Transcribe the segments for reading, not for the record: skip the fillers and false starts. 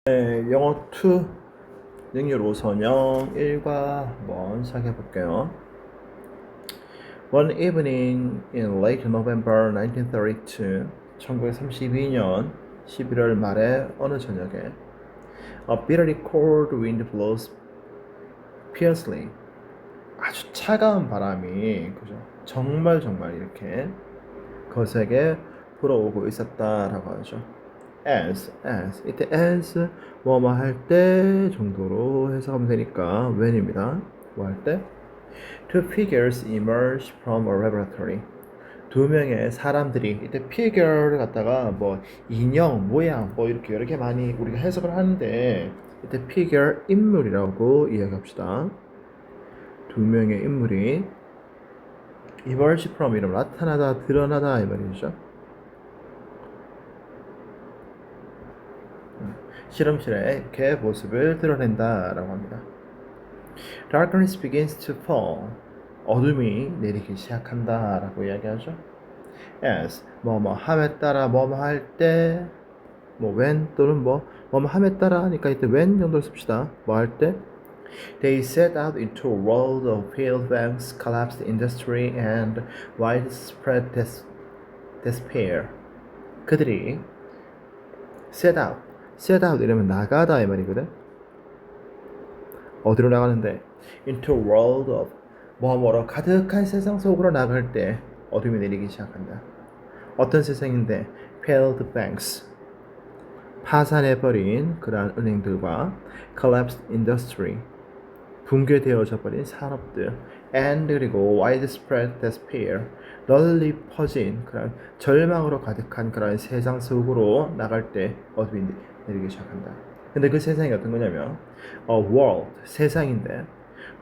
네, 영어 2 능률 5선형 1과 한번 시작해 볼게요. One evening in late November 1932, 1932년 11월 말의 어느 저녁에 A bitterly cold wind blows fiercely. 아주 차가운 바람이 그죠? 정말 이렇게 거세게 불어오고 있었다라고 하죠. as 이때 as 뭐뭐 할 때 정도로 해석하면 되니까 when입니다. 뭐 할 때 two figures emerge from a laboratory. 두 명의 사람들이 이때 figure를 갖다가 뭐 인형, 모양 뭐 이렇게 여러 개 많이 우리가 해석을 하는데 이때 figure 인물이라고 이야기합시다. 두 명의 인물이 emerge from 이름 나타나다 드러나다 이 말이죠. 실험실에 이렇게 모습을 드러낸다라고 합니다. Darkness begins to fall. 어둠이 내리기 시작한다라고 이야기하죠. As 뭐뭐 함에 따라 뭐뭐 할 때, 뭐 when 또는 뭐뭐 함에 따라 하니까 이때 when 정도를 씁시다. 뭐 할 때. They set out into a world of failed banks, collapsed industry, and widespread despair. 그들이 set out 이러면 나가다 이 말이거든. 어디로 나가는데 into a world of 뭐뭐로 가득한 세상 속으로 나갈 때 어둠이 내리기 시작한다. 어떤 세상인데 failed banks 파산해버린 그러한 은행들과 collapsed industry 붕괴되어져 버린 산업들 and 그리고 widespread despair 널리 퍼진 그런 절망으로 가득한 그런 세상 속으로 나갈 때 어둠이 내리기 시작한다. 근데 그 세상이 어떤 거냐면 a world 세상인데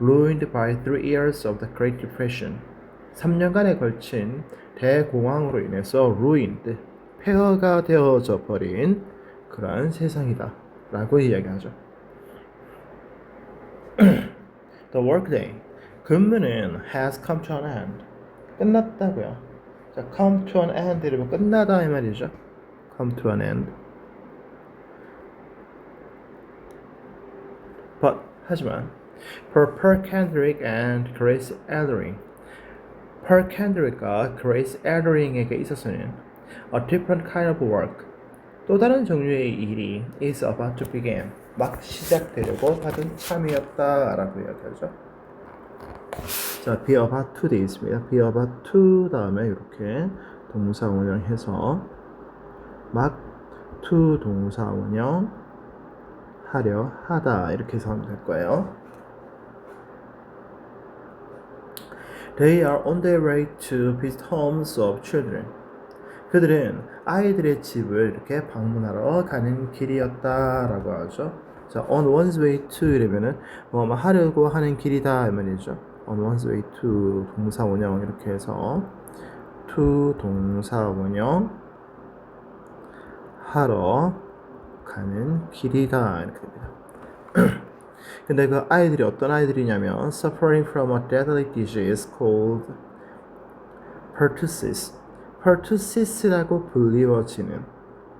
ruined by 3 years of the Great Depression 3년간에 걸친 대공황으로 인해서 ruined 폐허가 되어져 버린 그러한 세상이다 라고 이야기하죠. The workday 근무는 has come to an end 끝났다고요. 자, come to an end 이러면 끝나다 이 말이죠. come to an end. But 하지만 for Per Kendrick and Grace Ellering, Per Kendrick과 Grace Ellering에게 있어서는 a different kind of work, 또 다른 종류의 일이 is about to begin, 막 시작되려고 하던 참이었다라고 이야기하죠. 자, be about to 되어 있습니다. be about to 다음에 이렇게 동사 원형해서 막 to 동사 원형 하려 하다 이렇게 해석하면 될 거예요. They are on their way to visit homes of children. 그들은 아이들의 집을 이렇게 방문하러 가는 길이었다라고 하죠. 자, on one's way to 이러면은 뭐 하려고 하는 길이다 이 말이죠. on one's way to 동사 원형 이렇게 해서 to 동사 원형 하러 가는 길이다 이렇게 됩니다. 근데 그 아이들이 어떤 아이들이냐면 suffering from a deadly disease called pertussis. pertussis라고 불리워지는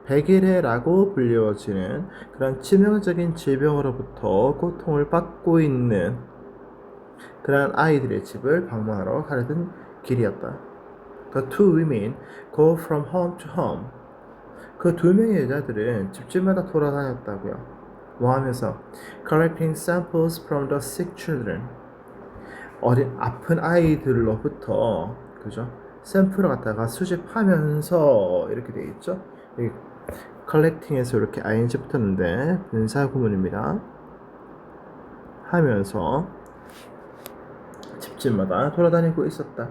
백일해라고 불리워지는 그런 치명적인 질병으로부터 고통을 받고 있는 그런 아이들의 집을 방문하러 가려던 길이었다. The two women go from home to home. 그 두 명의 여자들은 집집마다 돌아다녔다고요. 뭐 하면서 collecting samples from the sick children. 어린 아픈 아이들로부터 그죠? 샘플을 갖다가 수집하면서 이렇게 돼 있죠. 여기 collecting에서 이렇게 ing 붙었는데 분사 구문입니다. 하면서 집집마다 돌아다니고 있었다.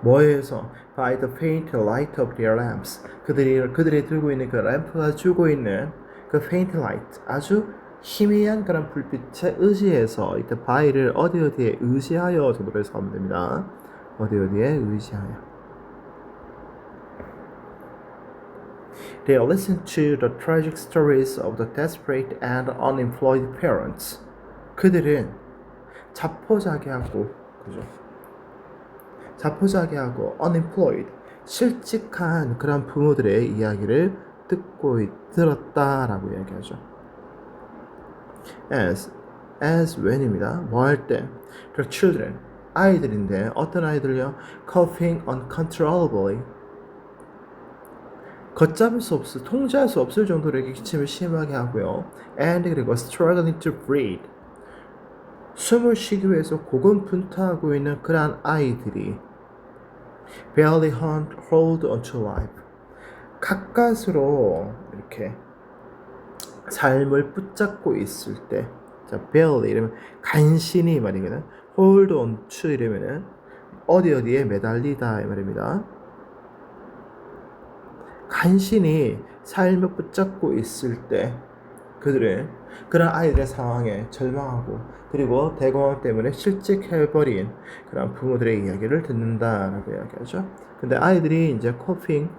뭐에서 by the faint light of their lamps. 그들이 들고 있는 그 램프가 주고 있는 그 faint light 아주 희미한 그런 불빛에 의지해서 이때 by를 어디에 의지하여 정도로 해석하면 됩니다. 어디에 의지하여. They listened to the tragic stories of the desperate and unemployed parents. 그들은 자포자기하고 그죠? 자포자기하고 unemployed 실직한 그런 부모들의 이야기를 들었다라고 이야기하죠. as when입니다. 뭐 할 때? The children, 아이들인데 어떤 아이들요? coughing uncontrollably, 걷잡을 수 없을, 통제할 수 없을 정도로 이렇게 기침을 심하게 하고요. and 그리고 struggling to breathe, 숨을 쉬기 위해서 고군분투하고 있는 그러한 아이들이 barely hold onto life, 가까스로 이렇게 삶을 붙잡고 있을 때, 자, barely 이러면 간신히 말이거든. hold on to 이러면은 어디에 매달리다 이 말입니다. 간신히 삶을 붙잡고 있을 때 그들은 그런 아이들의 상황에 절망하고 그리고 대공황 때문에 실직해버린 그런 부모들의 이야기를 듣는다라고 이야기하죠. 근데 아이들이 이제 코핑,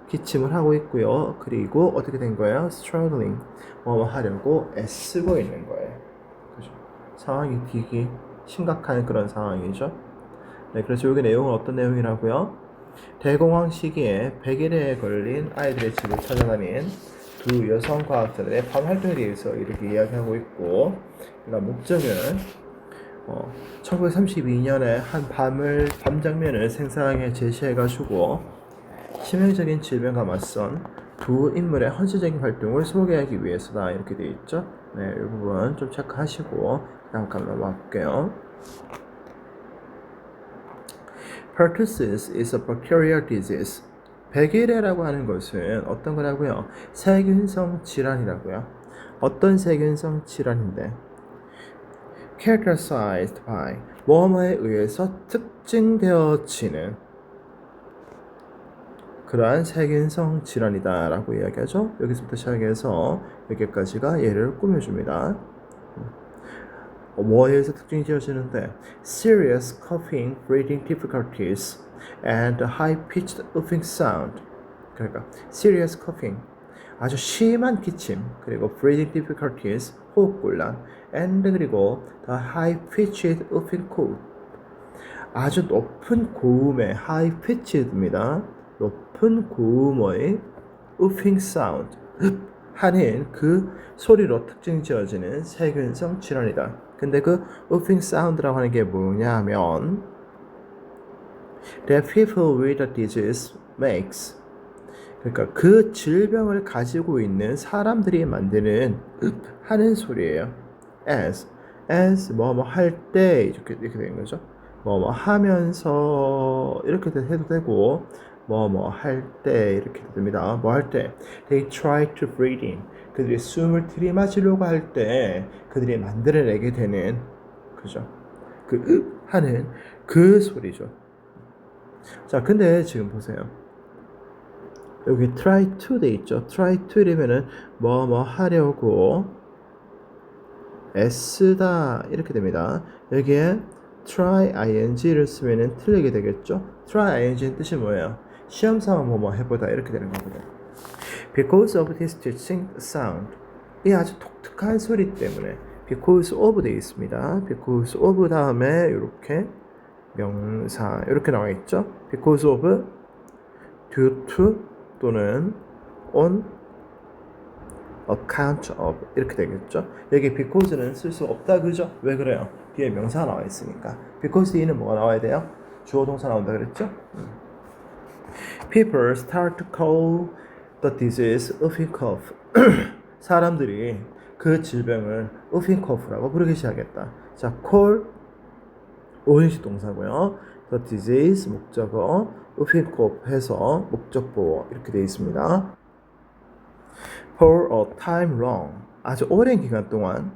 기침을 하고 있고요. 그리고 어떻게 된 거예요? struggling, 뭐 하려고 애쓰고 있는 거예요. 그죠? 상황이 되게 심각한 그런 상황이죠. 네, 그래서 여기 내용은 어떤 내용이라고요? 대공황 시기에 100일에 걸린 아이들의 집을 찾아다닌 두 여성 과학자들의 밤 활동에 대해서 이렇게 이야기하고 있고, 그러니까 목적은 1932년에 한 밤 장면을 생생하게 제시해가지고 치명적인 질병과 맞선 두 인물의 헌신적인 활동을 소개하기 위해서다 이렇게 되어 있죠. 네, 이 부분 좀 체크하시고 다음 칸 넘어갈게요. Pertussis is a bacterial disease. 백일해라고 하는 것은 어떤 거라고요? 세균성 질환이라고요. 어떤 세균성 질환인데? Characterized by 뭐뭐에 의해서 특징되어지는 그러한 세균성 질환이다 라고 이야기하죠. 여기서부터 시작해서 여기까지가 예를 꾸며줍니다. 뭐에 의해서 특징이 지어지는데 serious coughing, breathing difficulties and high-pitched uffing sound. 그러니까 serious coughing, 아주 심한 기침, 그리고 breathing difficulties, 호흡곤란, and 그리고 the high-pitched uffing cough, 아주 높은 고음의 high-pitched입니다. 높은 고음의 uffing sound 하는 그 소리로 특징 지어지는 세균성 질환이다. 근데 그 uffing sound라고 하는 게 뭐냐 하면 that people with the disease makes, 그러니까 그 질병을 가지고 있는 사람들이 만드는 하는 소리예요. as 뭐뭐 할 때 이렇게 되는 거죠. 뭐뭐 하면서 이렇게 해도 되고 뭐뭐 할 때 이렇게 됩니다. 뭐 할 때 they try to breathe in, 그들이 숨을 들이마시려고 할 때 그들이 만들어내게 되는, 그죠? 그 하는 그 소리죠. 자, 근데 지금 보세요. 여기 try to 돼 있죠. try to이면은 뭐뭐 하려고 애쓰다 이렇게 됩니다. 여기에 try ing를 쓰면은 틀리게 되겠죠. try ing의 뜻이 뭐예요? 시험삼아 뭐뭐 해보다 이렇게 되는 거거든요. Because of this distinct sound, 이 아주 독특한 소리 때문에 because of 되어 있습니다. because of 다음에 이렇게 명사 이렇게 나와 있죠. because of, due to 또는 on account of 이렇게 되겠죠. 여기 because는 쓸 수 없다, 그죠? 왜 그래요? 뒤에 명사가 나와 있으니까. because 뒤에는 뭐가 나와야 돼요? 주어 동사 나온다 그랬죠? People start to call the disease whooping cough. 사람들이 그 질병을 whooping cough라고 부르기 시작했다. 자, call 오행식 동사고요. The disease 목적어, whooping cough 해서 목적보호 이렇게 되어 있습니다. For a time long, 아주 오랜 기간 동안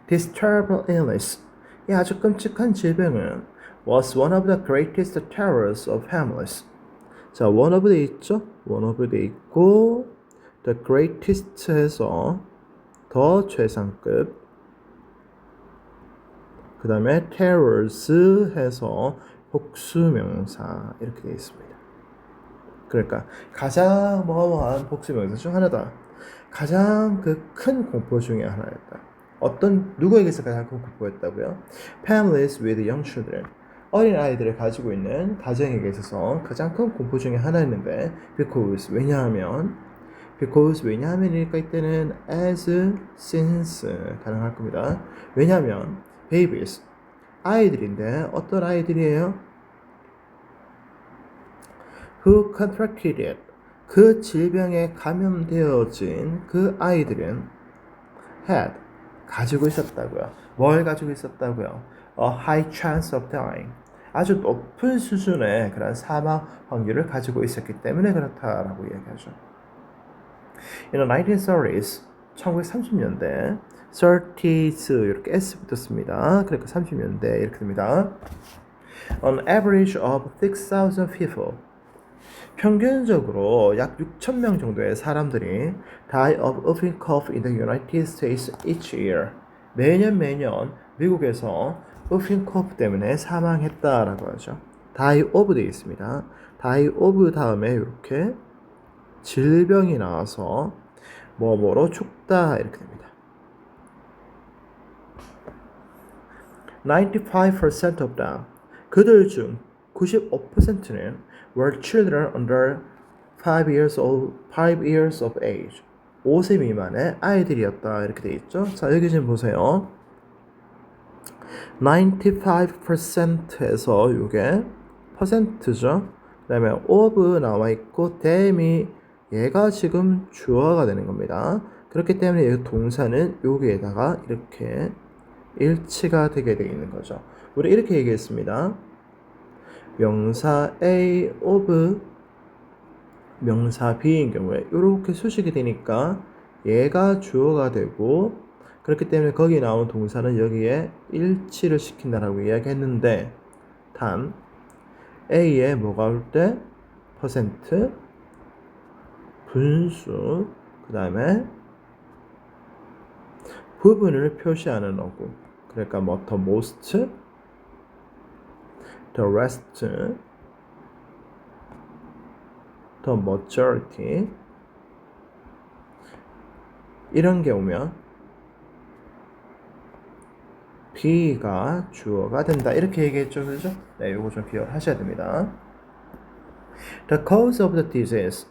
this terrible illness, 이 아주 끔찍한 질병은 was one of the greatest terrors of families. 자, one of 돼 있죠? one of 돼 있고 the greatest 해서 더 최상급, 그 다음에 terrors 해서 복수명사 이렇게 되어 있습니다. 그러니까 가장 뭐뭐한 복수명사 중 하나다. 가장 그 큰 공포 중에 하나였다. 어떤 누구에게서 가장 큰 공포였다고요? Families with young children, 어린 아이들을 가지고 있는 가정에게 있어서 가장 큰 공포 중에 하나였는데 because 왜냐하면 because 왜냐하면이니까 이때는 as, since 가능할 겁니다. 왜냐하면 babies 아이들인데 어떤 아이들이에요? who contracted it 그 질병에 감염되어진 그 아이들은 had 가지고 있었다고요. 뭘 가지고 있었다고요? A high chance of dying 아주 높은 수준의 그런 사망 확률을 가지고 있었기 때문에 그렇다라고 이야기하죠. In the 1930s, 1930년대, 30s 이렇게 S 붙었습니다. 그러니까 30년대 이렇게 됩니다. On average of 6,000 people, 평균적으로 약 6,000명 정도의 사람들이 die of whooping cough in the United States each year. 매년 미국에서 whooping cough 때문에 사망했다라고 하죠. die of 되어 있습니다. die of 다음에 이렇게 질병이 나와서 뭐뭐로 죽다 이렇게 됩니다. 95% of them 그들 중 95%는 were children under 5 years of age 5세 미만의 아이들이었다 이렇게 돼 있죠. 자 여기 지금 보세요. 95%에서 이게 퍼센트죠. 그 다음에 of 나와 있고 them이 얘가 지금 주어가 되는 겁니다. 그렇기 때문에 이 동사는 여기에다가 이렇게 일치가 되게 되어 있는 거죠. 우리 이렇게 얘기했습니다. 명사 A of 명사 B인 경우에 이렇게 수식이 되니까 얘가 주어가 되고 그렇기 때문에 거기 나온 동사는 여기에 일치를 시킨다라고 이야기했는데 단 A에 뭐가 올 때 퍼센트 분수 그 다음에 부분을 표시하는 어구 그러니까 뭐 the most, the rest, the majority 이런 게 오면 B가 주어가 된다 이렇게 얘기했죠, 그죠? 네, 요거 좀 기억하셔야 됩니다. The cause of the disease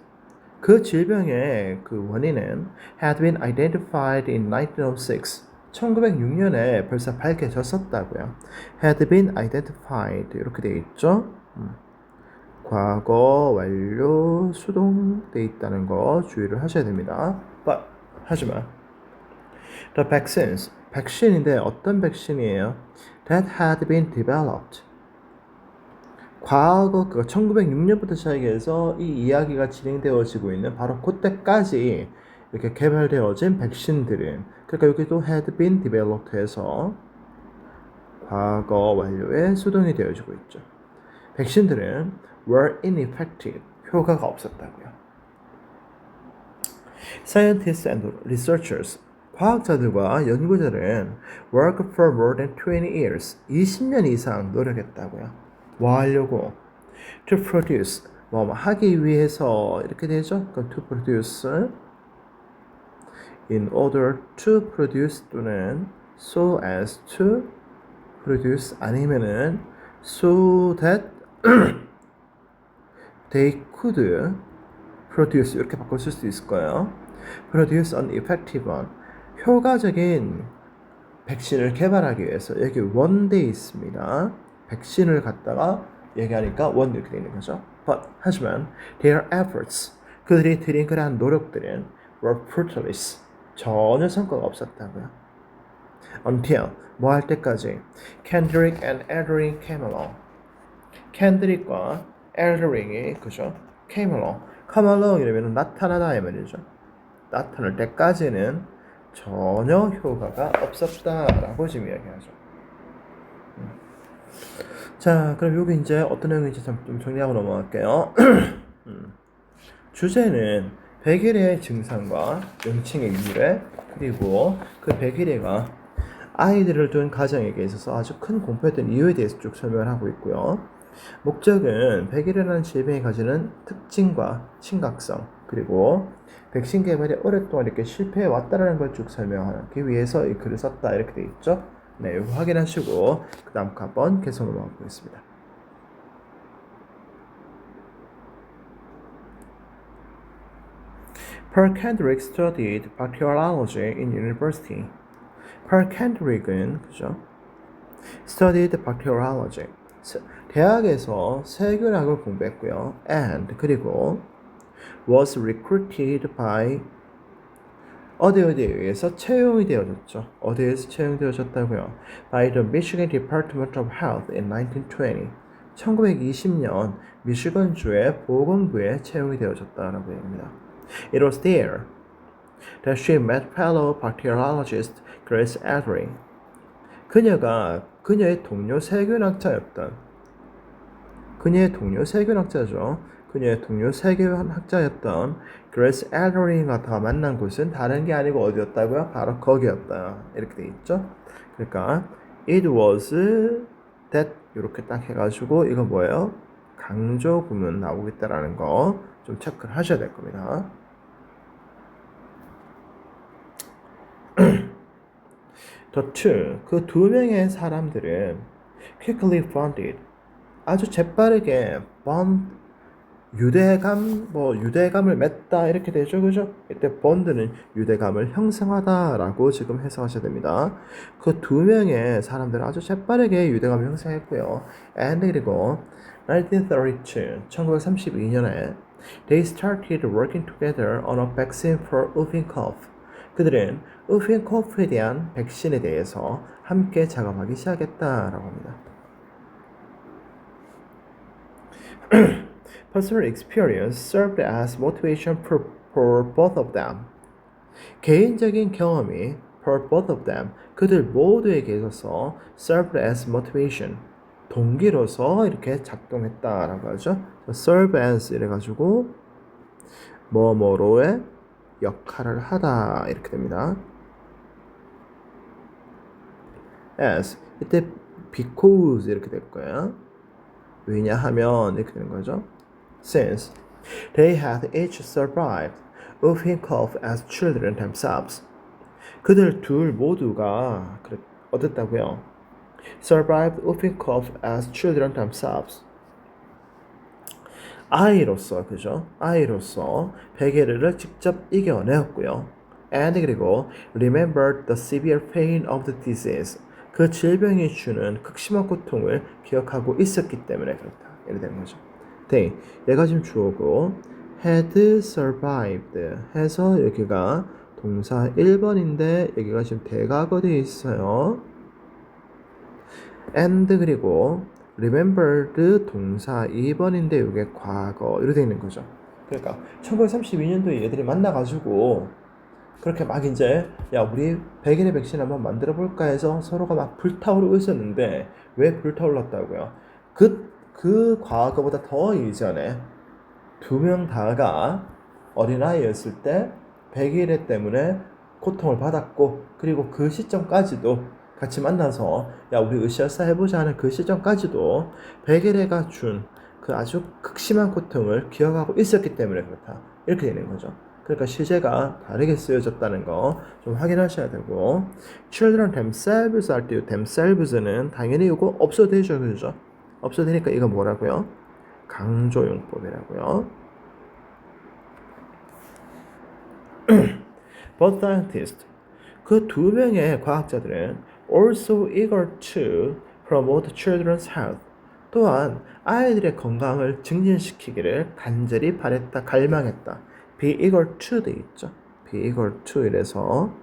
그 질병의 그 원인은 had been identified in 1906 1906년에 벌써 밝혀졌었다고요. had been identified 이렇게 돼 있죠. 과거 완료 수동돼 있다는 거 주의를 하셔야 됩니다. But 하지만 the vaccines 백신인데 어떤 백신이에요? that had been developed 과거 그 1906년부터 시작해서 이 이야기가 진행되어지고 있는 바로 그때까지 이렇게 개발되어진 백신들은 그러니까 여기도 had been developed 해서 과거 완료에 수동이 되어지고 있죠. 백신들은 were ineffective 효과가 없었다고요. Scientists and researchers 과학자들과 연구자들은 work for more than 20 years 20년 이상 노력했다고요. 뭐 하려고? To produce 뭐 하기 위해서 이렇게 되죠. 그럼 to produce in order to produce 또는 so as to produce 아니면은 so that they could produce 이렇게 바꿔 쓸 수 있을 거예요. produce an effective one 효과적인 백신을 개발하기 위해서 여기 one 돼 있습니다. 백신을 갖다가 얘기하니까 one 이렇게 되어 있는 거죠. But 하지만 their efforts 그들이 들인 그러한 노력들은 were fruitless 전혀 성과가 없었다고요. Until 뭐 할 때까지 Kendrick and Eldring came along 캔드릭과 엘더링이 그죠? came along come along 이러면 나타나다 이 말이죠. 나타날 때까지는 전혀 효과가 없었다라고 지금 이야기하죠. 자, 그럼 여기 이제 어떤 내용인지 좀 정리하고 넘어갈게요. 주제는 백일의 증상과 명칭의 유래 그리고 그 백일애가 아이들을 둔 가정에게 있어서 아주 큰 공포였던 이유에 대해서 쭉 설명을 하고 있고요. 목적은 백일애라는 질병이 가지는 특징과 심각성 그리고 백신 개발이 오랫동안 이렇게 실패해 왔다라는 걸 쭉 설명하기 위해서 이 글을 썼다 이렇게 되어 있죠. 네, 이거 확인하시고 그 다음 거 한번 계속 넘어가 보겠습니다. Pearl Kendrick studied bacteriology in university. Pearl Kendrick은 그죠? Studied bacteriology. 대학에서 세균학을 공부했고요. And 그리고 was recruited by 어디에 의해서 채용이 되어졌죠. 어디에서 채용되어졌다고요? By the Michigan Department of Health in 1920. 1920년 미시건주의 보건부에 채용이 되어졌다라고 얘기합니다. It was there that she met fellow bacteriologist Grace Aldering. 그녀가 그녀의 동료 세균학자였던 그녀의 동료 세균학자였던 그레이스 엘더링과 만난 곳은 다른 게 아니고 어디였다고요? 바로 거기였다. 이렇게 돼 있죠. 그러니까 it was that 이렇게 딱 해가지고 이거 뭐예요? 강조 구문 나오겠다라는 거 좀 체크를 하셔야 될 겁니다. The two, 그 두 명의 사람들은 quickly founded, 아주 재빠르게 유대감을 맺다 이렇게 되죠, 그죠? 이때 bond는 유대감을 형성하다라고 지금 해석하셔야 됩니다. 그 두 명의 사람들은 아주 재빠르게 유대감을 형성했고요. And 그리고 1932, 1932년에 they started working together on a vaccine for whooping cough. 그들은 whooping cough에 대한 백신에 대해서 함께 작업하기 시작했다라고 합니다. Personal experience served as motivation for both of them. 개인적인 경험이 for both of them, 그들 모두에게 있어서 served as motivation, 동기로서 이렇게 작동했다라고 하죠. serve as 이래가지고 뭐뭐로의 역할을 하다 이렇게 됩니다. as 이때 because 이렇게 될 거예요. 왜냐하면 이렇게 되는 거죠. Since they had each survived whooping cough as children themselves. 그들 둘 모두가 어땠다고요? Survived whooping cough as children themselves. 아이로서 그죠? 아이로서 베개를 직접 이겨내었고요. And 그리고 remembered the severe pain of the disease. 그 질병이 주는 극심한 고통을 기억하고 있었기 때문에 그렇다. 이렇게 되는 거죠. They, 얘가 지금 주어고 had survived 해서 여기가 동사 1번인데 여기가 지금 대과거 되어 있어요. And 그리고 remembered 동사 2번인데 이게 과거 이렇게 되어 있는 거죠. 그러니까 1932년도에 얘들이 만나가지고 그렇게 막 이제 야 우리 백일의 백신 한번 만들어 볼까 해서 서로가 막 불타오르고 있었는데 왜 불타올랐다고요? 그 과거보다 더 이전에 두 명 다가 어린아이였을 때 백일의 때문에 고통을 받았고 그리고 그 시점까지도 같이 만나서 야 우리 으쌰으쌰 해보자 하는 그 시점까지도 백일애가 준 그 아주 극심한 고통을 기억하고 있었기 때문에 그렇다. 이렇게 되는 거죠. 그러니까 시제가 다르게 쓰여졌다는 거 좀 확인하셔야 되고 children themselves 할 때 themselves는 당연히 이거 없어도 되죠. 그죠? 없어도 되니까 이거 뭐라고요? 강조용법이라고요. Both scientists, 그 두 명의 과학자들은 also eager to promote children's health. 또한 아이들의 건강을 증진시키기를 간절히 바랬다, 갈망했다. be eager to 돼 있죠. be eager to 이래서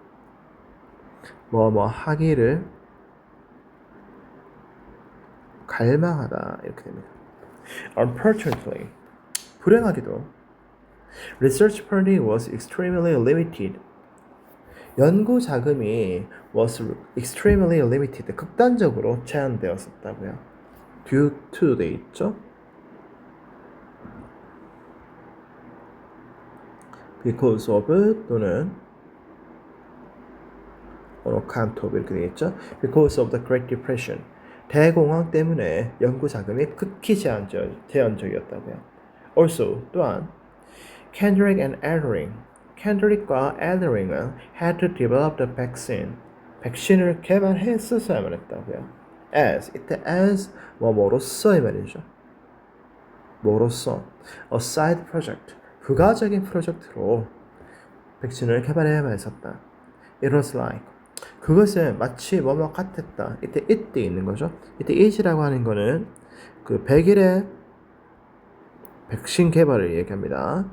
하기를 갈망하다 이렇게 됩니다. Unfortunately, 불행하게도 research funding was extremely limited. 연구 자금이 was extremely limited. 극단적으로 제한되었었다고요. due to 돼 있죠. because of 또는 on account of 이렇게 되겠죠. because of the Great Depression. 대공황 때문에 연구 자금이 극히 제한적이었다고요. also 또한 Kendrick and Aldering, 캔드릭과 엘더링은 had to develop the vaccine. 백신을 개발했었어야만 했다고요. as 이때 as 뭐로써 이 말이죠. 뭐로써 a side project 부가적인 프로젝트로 백신을 개발해야만 했었다. It was like. 그것은 마치 뭐뭐 같았다. 이때 it 있는 거죠. 이때 it이라고 하는 거는 그 100일의 백신 개발을 얘기합니다.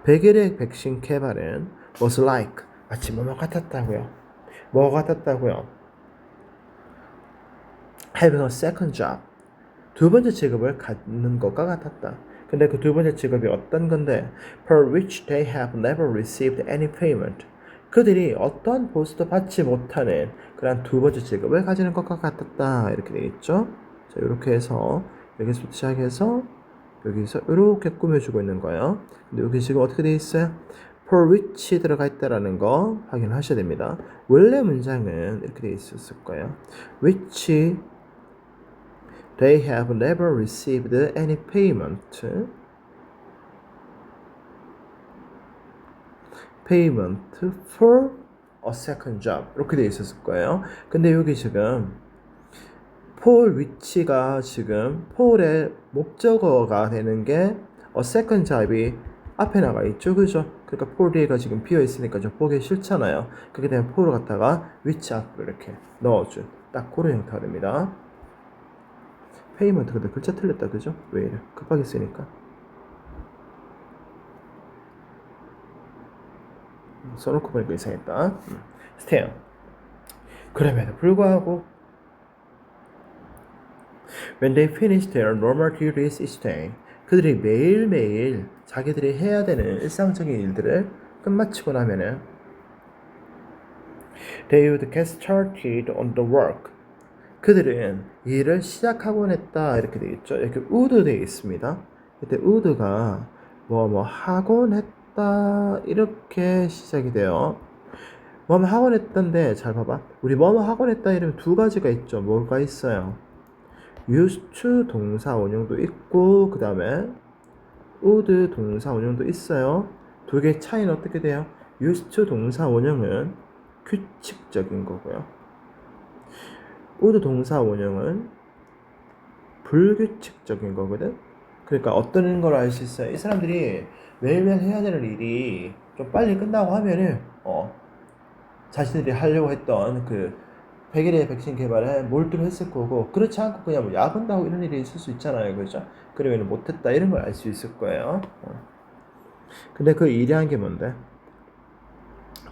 100일의 백신 개발은 was like. 마치 뭐뭐 같았다고요. 뭐 같았다고요. Having a second job. 두 번째 직업을 갖는 것과 같았다. 근데 그 두 번째 직업이 어떤 건데 for which they have never received any payment. 그들이 어떠한 보수도 받지 못하는 그런 두 번째 직업을 가지는 것과 같았다. 이렇게 되어 있죠. 자, 이렇게 해서 여기서부터 시작해서 여기서 이렇게 꾸며주고 있는 거예요. 근데 여기 지금 어떻게 되어 있어요? for which 들어가 있다라는 거 확인하셔야 됩니다. 원래 문장은 이렇게 되어 있었을 거예요. which they have never received any payment for a second job 이렇게 되어 있었을 거예요. 근데 여기 지금 for which가 지금 for의 목적어가 되는 게 a second job이 앞에 나가 있죠, 그죠? 그러니까 for 뒤가 지금 비어 있으니까 좀 보기 싫잖아요. 그렇게 되면 for를 갖다가 which 앞으로 이렇게 넣어준 딱 그런 형태가 됩니다. 페이먼트 근데 글자 틀렸다, 그죠? 왜 이래? 급하게 쓰니까. 써놓고 보니까 이상했다. 스테어. 그럼에도 불구하고 when they finish their normal duties each day, 그들이 매일매일 자기들이 해야 되는 일상적인 일들을 끝마치고 나면은 they would get started on the work. 그들은 일을 시작하곤 했다. 이렇게 되어 있죠. 이렇게 would 되어 있습니다. 이때 would가 뭐 하곤 했다. 이렇게 시작이 돼요. 뭐뭐 하곤 했던데 잘 봐봐. 우리 뭐뭐 하곤 했다 이러면 두 가지가 있죠. 뭐가 있어요? used to 동사 원형도 있고 그 다음에 would 동사 원형도 있어요. 두 개의 차이는 어떻게 돼요? used to 동사 원형은 규칙적인 거고요. would 동사 원형은 불규칙적인 거거든. 그러니까 어떤 걸 알 수 있어요? 이 사람들이 매일매일 해야 되는 일이 좀 빨리 끝나고 하면은 자신들이 하려고 했던 그 100일의 백신 개발에 몰두를 했을 거고, 그렇지 않고 그냥 뭐 야근도 하고 이런 일이 있을 수 있잖아요, 그죠? 그러면 못했다 이런 걸 알 수 있을 거예요. 근데 그 일이 한 게 뭔데?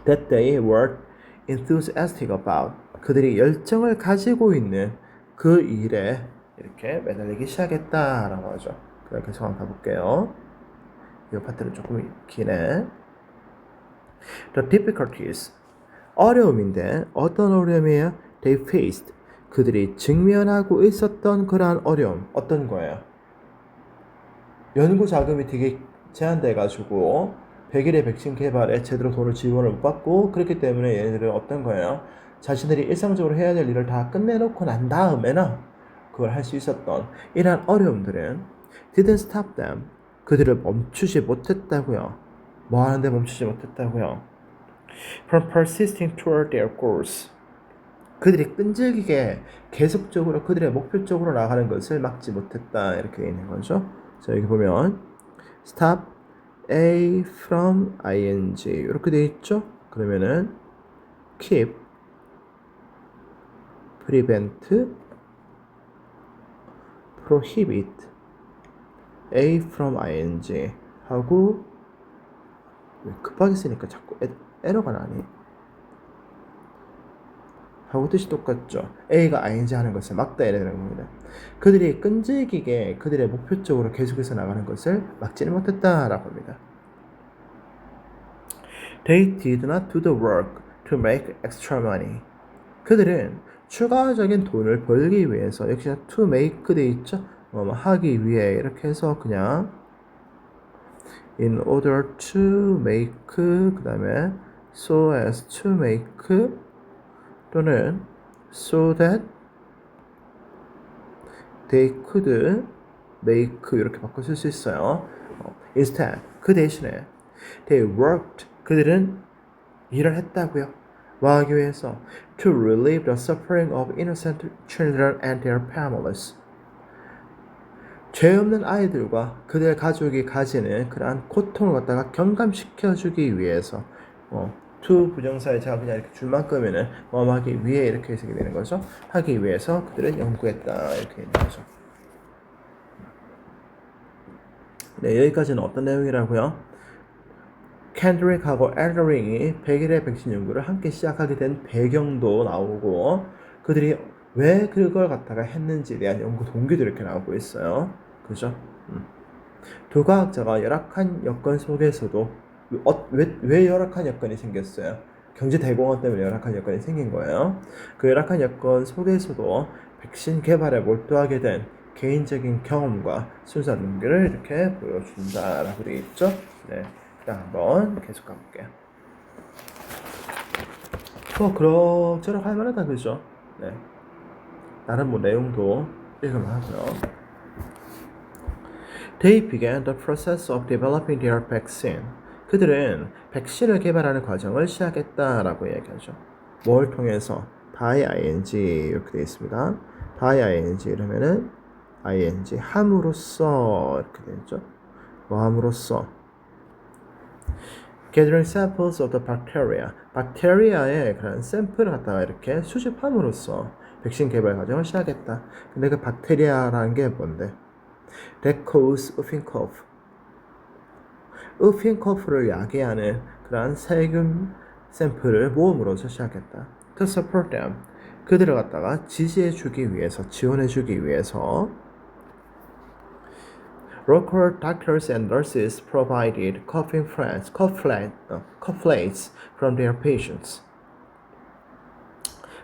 That they were enthusiastic about. 그들이 열정을 가지고 있는 그 일에 이렇게 매달리기 시작했다라고 하죠. 그럼 계속 한번 가볼게요. 이 파트는 조금 기네. The difficulties. 어려움인데 어떤 어려움이에요? They faced. 그들이 직면하고 있었던 그러한 어려움. 어떤 거예요? 연구 자금이 되게 제한돼 가지고 100일의 백신 개발에 제대로 돈을 지원을 못 받고, 그렇기 때문에 얘네들은 어떤 거예요? 자신들이 일상적으로 해야 될 일을 다 끝내놓고 난 다음에나 그걸 할 수 있었던 이러한 어려움들은 didn't stop them. 그들을 멈추지 못했다고요. 뭐 하는데 멈추지 못했다고요? From persisting toward their goals. 그들이 끈질기게 계속적으로 그들의 목표 쪽으로 나가는 것을 막지 못했다. 이렇게 되어 있는 거죠. 자, 여기 보면 stop A from ing 이렇게 되어 있죠. 그러면은 keep, prevent, prohibit A from ing 하고, 급하게 쓰니까 자꾸 에러가 나네. 하고 뜻이 똑같죠. A가 ing 하는 것을 막다 이라는 겁니다. 그들이 끈질기게 그들의 목표 쪽으로 계속해서 나가는 것을 막지는 못했다라고 합니다. They did not do the work to make extra money. 그들은 추가적인 돈을 벌기 위해서, 역시 to make 돼 있죠. 하기 위해 이렇게 해서 그냥 in order to make 그 다음에 so as to make 또는 so that they could make 이렇게 바꿔 쓸 수 있어요. Instead 그 대신에 they worked 그들은 일을 했다고요. 뭐 하기 위해서? To relieve the suffering of innocent children and their families. 죄 없는 아이들과 그들 가족이 가지는 그러한 고통을 갖다가 경감시켜주기 위해서 to 부정사에 제가 그냥 이렇게 줄만큼에는 하기 위해 이렇게 해석이 되는 거죠. 하기 위해서 그들은 연구했다 이렇게 있는 거죠. 네, 여기까지는 어떤 내용이라고요? 캔드릭하고 엘더링이 100일의 백신 연구를 함께 시작하게 된 배경도 나오고 그들이 왜 그걸 갖다가 했는지에 대한 연구 동기도 이렇게 나오고 있어요. 그죠? 두 과학자가 열악한 여건 속에서도 왜 열악한 여건이 생겼어요? 경제 대공황 때문에 열악한 여건이 생긴 거예요. 그 열악한 여건 속에서도 백신 개발에 몰두하게 된 개인적인 경험과 순수한 동기를 이렇게 보여준다라고 되어 있죠. 네. 한번 계속 가볼게요. 그럭저럭 할만하다 그죠? 네. 다른 내용도 읽으면 하고요. They began the process of developing their vaccine. 그들은 백신을 개발하는 과정을 시작했다라고 얘기하죠. 뭘 통해서? by ing 이렇게 되어 있습니다. by ing 이러면은 ing 함으로써 이렇게 되죠. 뭐 함으로써? Gathering samples of the bacteria. 박테리아의 그런 샘플을 갖다가 이렇게 수집함으로써 백신 개발 과정을 시작했다. 근데 그 박테리아라는 게 뭔데? That cause whooping cough. whooping cough를 야기하는 그런 세균 샘플을 모음으로써 시작했다. To support them. 그들을 갖다가 지지해주기 위해서, 지원해주기 위해서 local doctors and nurses provided coughing coughs from their patients.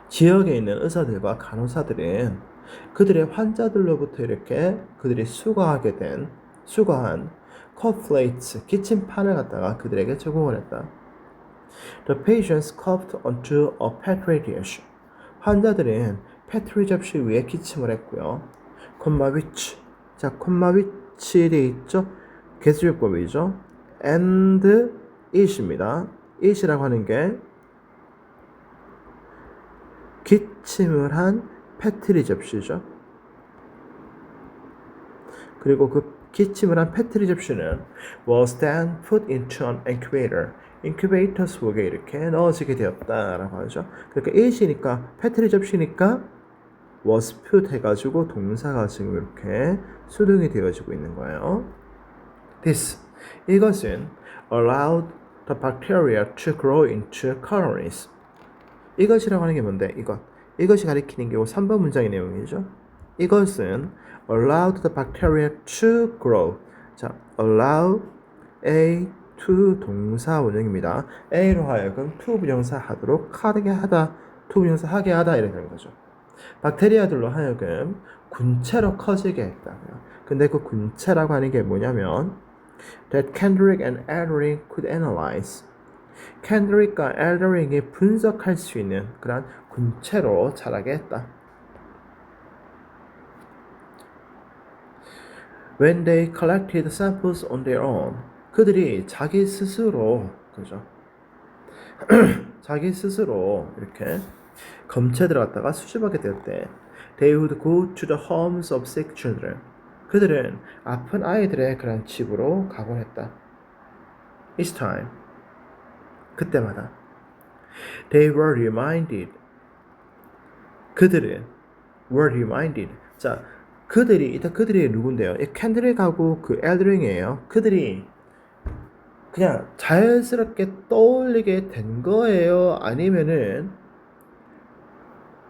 지역에 있는 의사들과 간호사들은 그들의 환자들로부터 이렇게 그들이 수거한 coughs, 기침판을 갖다가 그들에게 제공을 했다. The patients coughed onto a petri dish. 환자들은 페트리 접시 위에 기침을 했고요. 콤마 which. 자, 콤마 which에 있죠? 개수요법이죠. and it입니다. it이라고 하는 게 기침을 한 페트리 접시죠. 그리고 그 기침을 한 페트리 접시는 was then put into an incubator. 인큐베이터 속에 이렇게 넣어지게 되었다라고 하죠. 그러니까 it이니까 페트리 접시니까 was put 해가지고 동사가 지금 이렇게 수동이 되어지고 있는 거예요. This 이것은 allowed the bacteria to grow into colonies. 이것이라고 하는 게 뭔데? 이것이 가리키는 게 3번 문장의 내용이죠. 이것은 allowed the bacteria to grow. 자, allow A to 동사 원형입니다. A로 하여금 to 부정사 하도록 하게 하다, to 부정사 하게 하다 이렇게 되는 거죠. 박테리아들로 하여금 군체로 커지게 했다고요. 근데 그 군체라고 하는 게 뭐냐면 that Kendrick and Eldering could analyze. 캔드릭과 엘더링이 분석할 수 있는 그런 군체로 자라게 했다. When they collected samples on their own, 그들이 자기 스스로, 그죠? 자기 스스로 이렇게 검체들을 갖다가 수집하게 될 때, they would go to the homes of sick children. 그들은 아픈 아이들의 그런 집으로 가곤 했다. Each time. 그때마다 they were reminded. 그들은 were reminded. 자, 그들이 누군데요? 이 캔드릭하고 그 엘드링이에요. 그들이 그냥 자연스럽게 떠올리게 된 거예요? 아니면은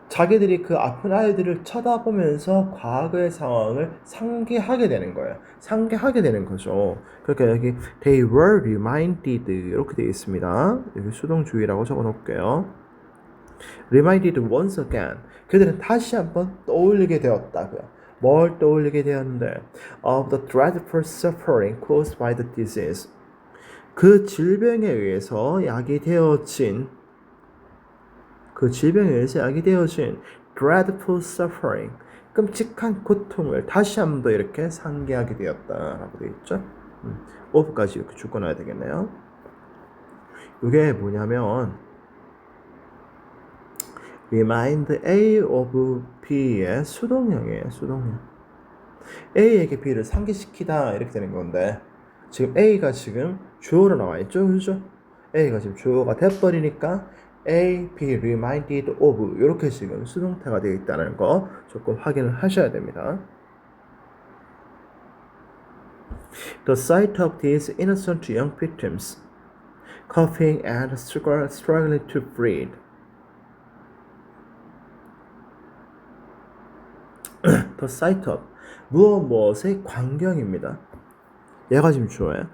자기들이 그 아픈 아이들을 쳐다보면서 과거의 상황을 상기하게 되는 거예요. 상기하게 되는 거죠. 그러니까 여기 they were reminded 이렇게 되어 있습니다. 여기 수동주의라고 적어 놓을게요. reminded once again. 그들은 다시 한번 떠올리게 되었다고요. 뭘 떠올리게 되었는데 of the dreadful suffering caused by the disease. 그 질병에 의해서 야기되어진 dreadful suffering, 끔찍한 고통을 다시 한 번 더 이렇게 상기하게 되었다라고 되어 있죠. of까지 이렇게 묶어놔야 되겠네요. 이게 뭐냐면 remind A of B의 수동형이에요. 수동형. A에게 B를 상기시키다 이렇게 되는 건데 지금 A가 지금 주어로 나와 있죠, 그죠? A가 지금 주어가 돼버리니까 A, be reminded of 이렇게 지금 수동태가 되어 있다는 거 조금 확인을 하셔야 됩니다. The sight of these innocent young victims coughing and struggling to breathe. The sight of 무엇의 광경입니다. 얘가 지금 주어예요.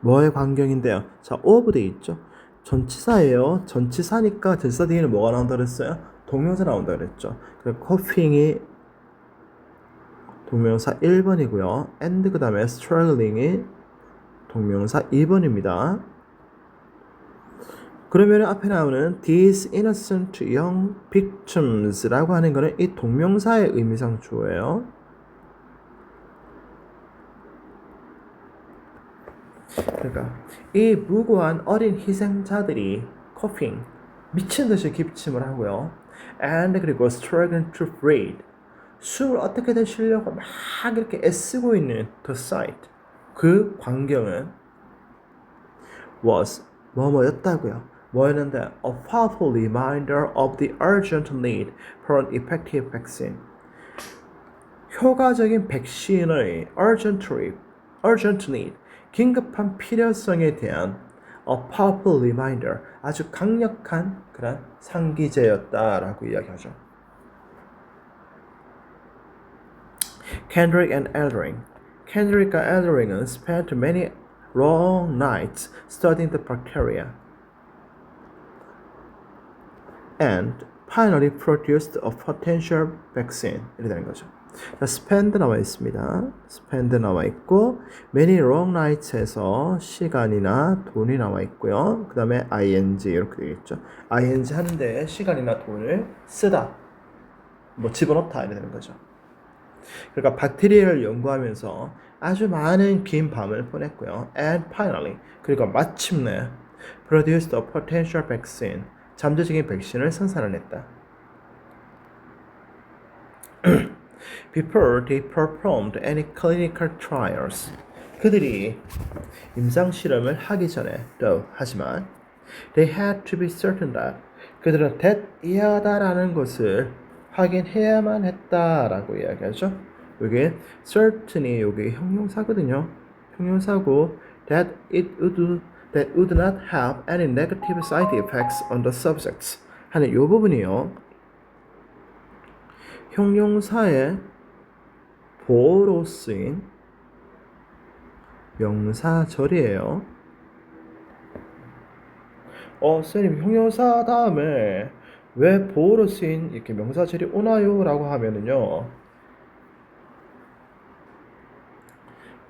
뭐의 광경인데요? 자, of 돼 있죠. 전치사예요. 전치사니까 전치사 뒤에는 뭐가 나온다 그랬어요? 동명사 나온다 그랬죠. 그래서 coughing이 동명사 1번이고요. and 그 다음에 struggling이 동명사 2번입니다. 그러면 앞에 나오는 these innocent young victims라고 하는 거는 이 동명사의 의미상 주어예요. 그러니까 이 무고한 어린 희생자들이 coughing 미친 듯이 기침을 하고요. and 그리고 struggling to breathe 숨을 어떻게든 쉬려고 막 이렇게 애쓰고 있는 the sight 그 광경은 was 뭐였다고요? 뭐였는데 a powerful reminder of the urgent need for an effective vaccine. 효과적인 백신의 urgent need 긴급한 필요성에 대한 a powerful reminder 아주 강력한 그런 상기제였다라고 이야기하죠. Kendrick and Eldring. Kendrick과 Eldring은 spent many long nights studying the bacteria and finally produced a potential vaccine. 이렇게 되는 거죠. 자, spend 나와 있습니다. spend 나와 있고 many long nights에서 시간이나 돈이 나와 있고요. 그 다음에 ing 이렇게 되겠죠. ing 하는데 시간이나 돈을 쓰다, 뭐 집어넣다 이렇게 되는 거죠. 그러니까 박테리아를 연구하면서 아주 많은 긴 밤을 보냈고요. And finally, 그리고 마침내 produced a potential vaccine, 잠재적인 백신을 생산을 했다. Before they performed any clinical trials, 그들이 임상 실험을 하기 전에도 하지만 they had to be certain that 그들은 that 이하다라는 것을 확인해야만 했다라고 이야기하죠. 여기 certain이 여기 형용사거든요. 형용사고 that would not have any negative side effects on the subjects 하는 이 부분이요. 형용사의 보어로 쓰인 명사절이에요. 선생님 형용사 다음에 왜 보어로 쓰인 이렇게 명사절이 오나요? 라고 하면은요.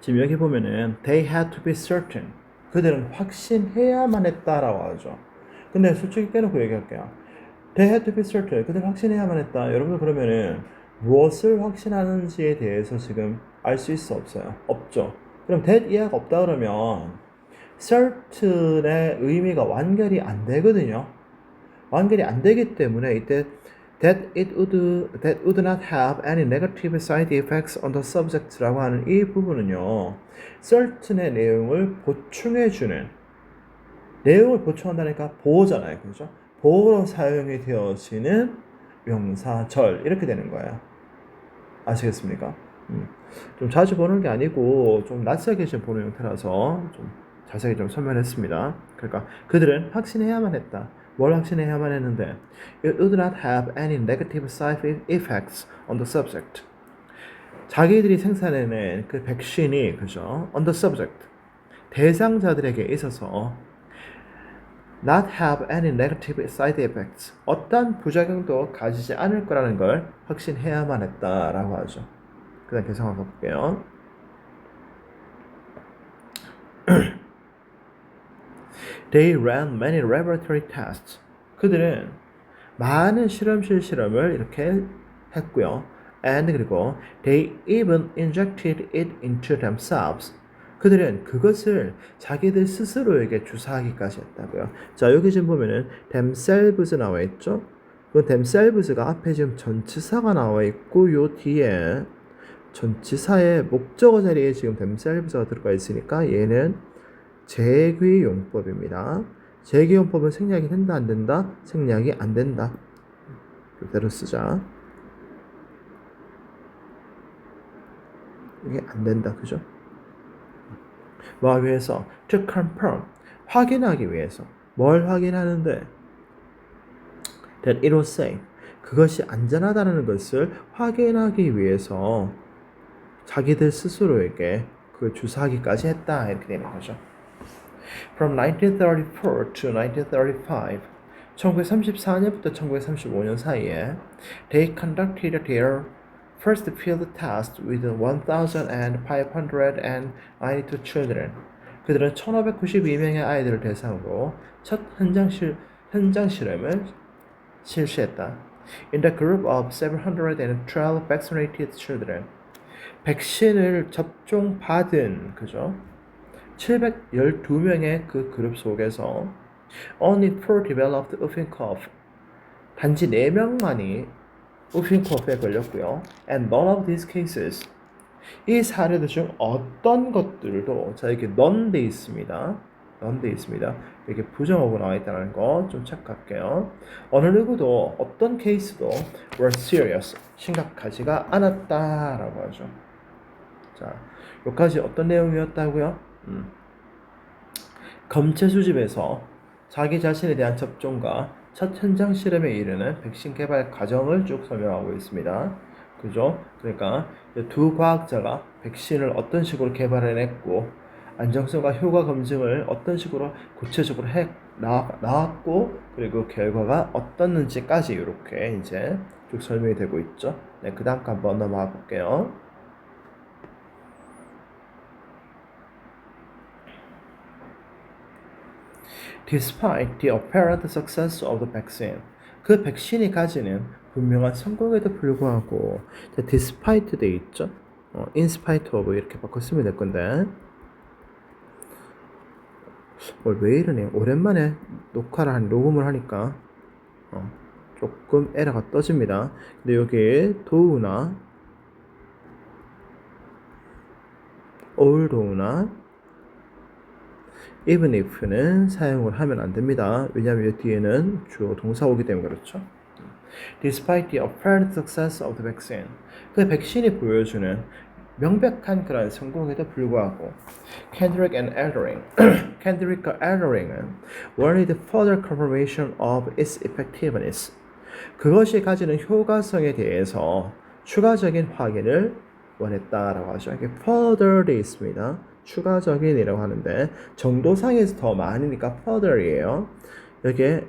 지금 여기 보면은 they had to be certain. 그들은 확신해야만 했다라고 하죠. 근데 솔직히 깨놓고 얘기할게요. They had to be certain. 그들은 확신해야만 했다. 여러분 그러면은 무엇을 확신하는지에 대해서 지금 알 수 있어 없어요? 없죠. 그럼 that 이하가 없다 그러면 certain의 의미가 완결이 안 되거든요. 완결이 안 되기 때문에 이때 that would not have any negative side effects on the subject라고 하는 이 부분은요. certain의 내용을 보충해주는 내용을 보충한다니까 보호잖아요. 그렇죠? 보호로 사용이 되어지는 명사절 이렇게 되는 거예요. 아시겠습니까? 좀 자주 보는 게 아니고 좀 낯설게 좀 보는 형태라서 좀 자세히 좀 설명했습니다. 그러니까 그들은 확신해야만 했다. 뭘 확신해야만 했는데 it would not have any negative side effects on the subject. 자기들이 생산해낸 그 백신이 그죠? on the subject. 대상자들에게 있어서 not have any negative side effects. 어떤 부작용도 가지지 않을 거라는 걸 확신해야만 했다라고 하죠. 그 다음 계속 한번 볼게요. They ran many laboratory tests. 그들은 많은 실험실 실험을 이렇게 했고요. And 그리고 they even injected it into themselves. 그들은 그것을 자기들 스스로에게 주사하기까지 했다고요. 자, 여기 지금 보면은 themselves 나와 있죠? 그 themselves가 앞에 지금 전치사가 나와 있고 요 뒤에 전치사의 목적어 자리에 지금 themselves가 들어가 있으니까 얘는 재귀용법입니다. 재귀용법은 생략이 된다 안 된다? 생략이 안 된다. 그대로 쓰자. 이게 안 된다. 그죠? 뭐하기 위해서? To confirm. 확인하기 위해서. 뭘 확인하는데? That it was safe. 그것이 안전하다는 것을 확인하기 위해서 자기들 스스로에게 그 주사하기까지 했다. 이렇게 되는 거죠. From 1934 to 1935. 1934년부터 1935년 사이에 they conducted their first field test with 1,592 children. 그들은 1,592명의 아이들을 대상으로 첫 현장 실험을 실시했다. In the group of 712 vaccinated children. 백신을 접종받은 그죠? 712명의 그 그룹 속에서 only 4 developed whooping cough. 단지 4명만이 whooping cough에 걸렸고요. And none of these cases. 이 사례들 중 어떤 것들도 자 이렇게 none 돼 있습니다. none 돼 있습니다. 이렇게 부정어구 나와 있다는 거 좀 체크할게요. 어느 누구도 어떤 케이스도 were serious. 심각하지가 않았다라고 하죠. 자, 여기까지 어떤 내용이었다고요? 검체 수집에서 자기 자신에 대한 접종과 첫 현장 실험에 이르는 백신 개발 과정을 쭉 설명하고 있습니다. 그죠? 그러니까 두 과학자가 백신을 어떤 식으로 개발해냈고 안정성과 효과 검증을 어떤 식으로 구체적으로 해 나왔고 그리고 결과가 어떻는지까지 이렇게 이제 쭉 설명이 되고 있죠. 네, 그 다음 한번 넘어가 볼게요. Despite the apparent success of the vaccine, 그 백신이 가지는 분명한 성공에도 불구하고 despite 돼 있죠? in spite of 이렇게 바꿔 쓰면 될 건데 왜 이러네? 오랜만에 녹음을 하니까 조금 에러가 떠집니다. 근데 여기 do나 although나 even if는 사용을 하면 안 됩니다. 왜냐하면 이 뒤에는 주어 동사 오기 때문에 그렇죠. Despite the apparent success of the vaccine, 그 백신이 보여주는 명백한 그런 성공에도 불구하고 Kendrick and Eldering과 Eldering은 wanted further confirmation of its effectiveness. 그것이 가지는 효과성에 대해서 추가적인 확인을 원했다라고 하죠. 이게 further 돼 있습니다. 추가적인이라고 하는데 정도상에서 더 많으니까 further이에요. 여기에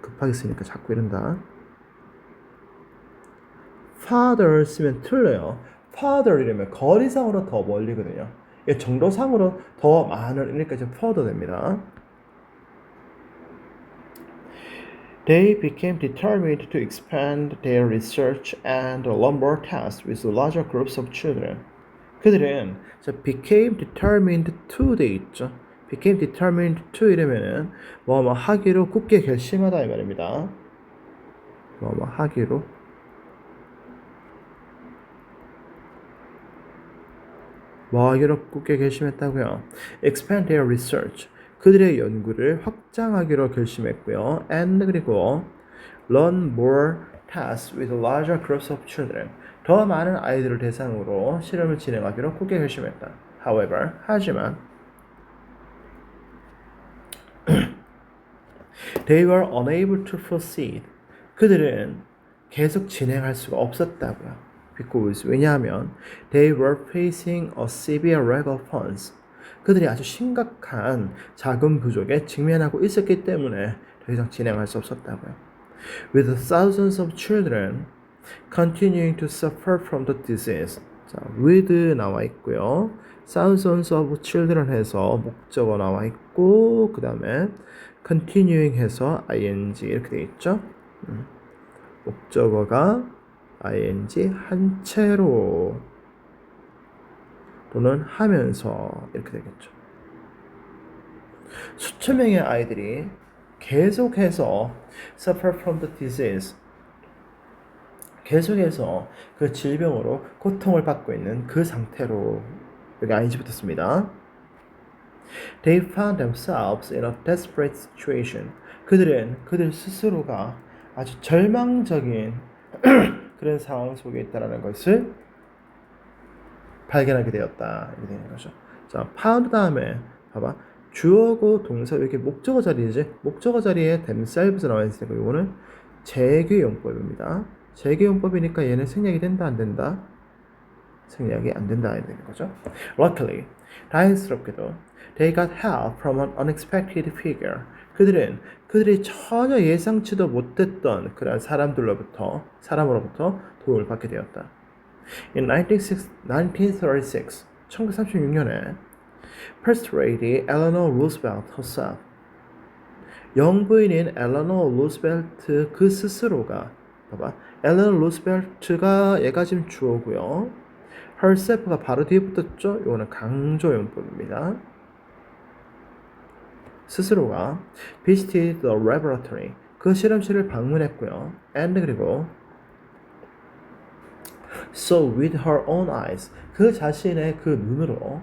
급하게 쓰니까 자꾸 이런다. farther 쓰면 틀려요. farther 이러면 거리상으로 더 멀리거든요. 정도상으로 더 많은 이니까 이제 further 됩니다. They became determined to expand their research and run more tests with larger groups of children. 그들은 became determined to 돼 있죠. became determined to 이러면은 뭐 하기로 굳게 결심하다 이 말입니다. 뭐 하기로 굳게 결심했다고요. Expand their research. 그들의 연구를 확장하기로 결심했고요. And 그리고 run more tests with larger groups of children. 더 많은 아이들을 대상으로 실험을 진행하기로 굳게 결심했다. However, 하지만 they were unable to proceed. 그들은 계속 진행할 수가 없었다고요. Because 왜냐하면 they were facing a severe lack of funds. 그들이 아주 심각한 자금 부족에 직면하고 있었기 때문에 더 이상 진행할 수 없었다고요. With thousands of children continuing to suffer from the disease. 자, with 나와 있고요. thousands of children 해서 목적어 나와 있고 그 다음에 continuing 해서 ing 이렇게 되어 있죠. 목적어가 ing 한 채로 또는 하면서 이렇게 되겠죠. 수천 명의 아이들이 계속해서 suffer from the disease 계속해서 그 질병으로 고통을 받고 있는 그 상태로 여기 ing 붙었습니다. They found themselves in a desperate situation. 그들 스스로가 아주 절망적인 그런 상황 속에 있다라는 것을 발견하게 되었다. 이렇게 되는 거죠. 자, found 다음에 봐봐. 주어고 동사 이렇게 목적어 자리이지. 목적어 자리에 themselves 나와 있으니까 이거는 재규용법입니다. 재규용법이니까 얘는 생략이 된다 안 된다? 생략이 안 된다 해야 되는 거죠. Luckily, 다행스럽게도 they got help from an unexpected figure. 그들이 전혀 예상치도 못했던 그런 사람으로부터 도움을 받게 되었다. In 1936, 1936년에 First Lady Eleanor Roosevelt herself, 영부인인 엘레너 루스벨트 그 스스로가 봐봐, 엘레너 루스벨트가 얘가 지금 주어고요. herself가 바로 뒤에 붙었죠. 이거는 강조용법입니다. 스스로가 visited the laboratory, 그 실험실을 방문했고요. and 그리고 saw with her own eyes, 그 자신의 그 눈으로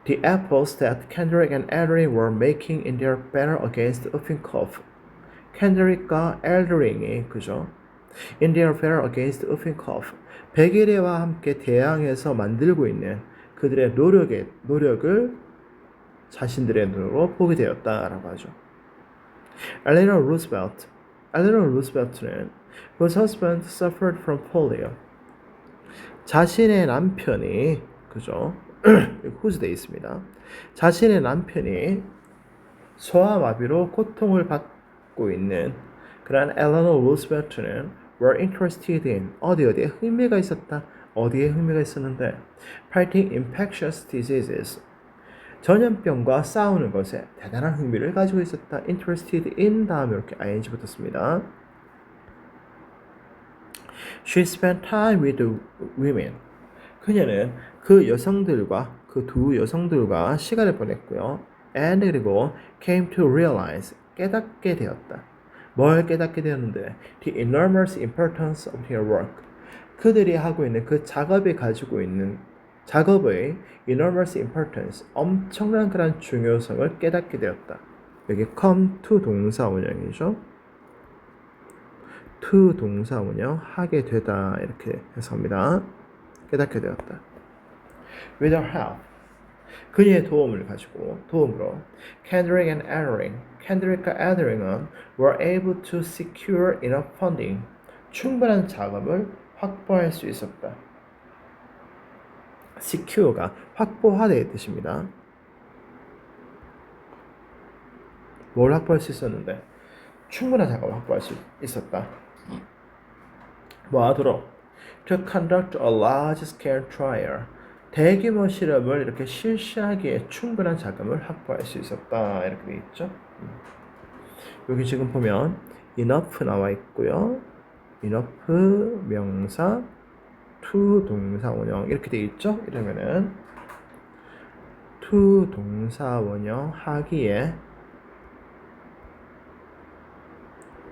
the efforts that Kendrick and Eldring were making in their battle against whooping cough. 켄드릭과 엘드링이 그죠? In their battle against whooping cough. 백일해와 함께 대항해서 만들고 있는 그들의 노력을 자신들의 눈으로 보게 되었다라고 하죠. Eleanor Roosevelt는 whose husband suffered from polio. 자신의 남편이 그죠? whose 돼 있습니다. 자신의 남편이 소아마비로 고통을 받고 있는 그런 엘레노 루스벨트는 were interested in 어디에 흥미가 있었다. 어디에 흥미가 있었는데 fighting infectious diseases, 전염병과 싸우는 것에 대단한 흥미를 가지고 있었다. interested in 다음에 이렇게 ing 붙었습니다. She spent time with the women. 그녀는 그 여성들과 그 두 여성들과 시간을 보냈고요. and 그리고 came to realize, 깨닫게 되었다. 뭘 깨닫게 되었는데 the enormous importance of their work. 그들이 하고 있는 그 작업이 가지고 있는 작업의 enormous importance, 엄청난 그런 중요성을 깨닫게 되었다. 여기 come to 동사 원형이죠. to 동사 원형 하게 되다 이렇게 해석합니다. 깨닫게 되었다. With her help, 그녀의 도움으로 Kendrick과 Ethering은 were able to secure enough funding, 충분한 자금을 확보할 수 있었다. secure가 확보하다의 뜻입니다. 뭘 확보할 수 있었는데? 충분한 자금을 확보할 수 있었다. 뭐 하도록? To conduct a large-scale trial, 대규모 실험을 이렇게 실시하기에 충분한 자금을 확보할 수 있었다. 이렇게 되어 있죠. 여기 지금 보면 enough 나와 있고요. enough 명사, to 동사 원형 이렇게 되어 있죠. 이러면은 to 동사 원형 하기에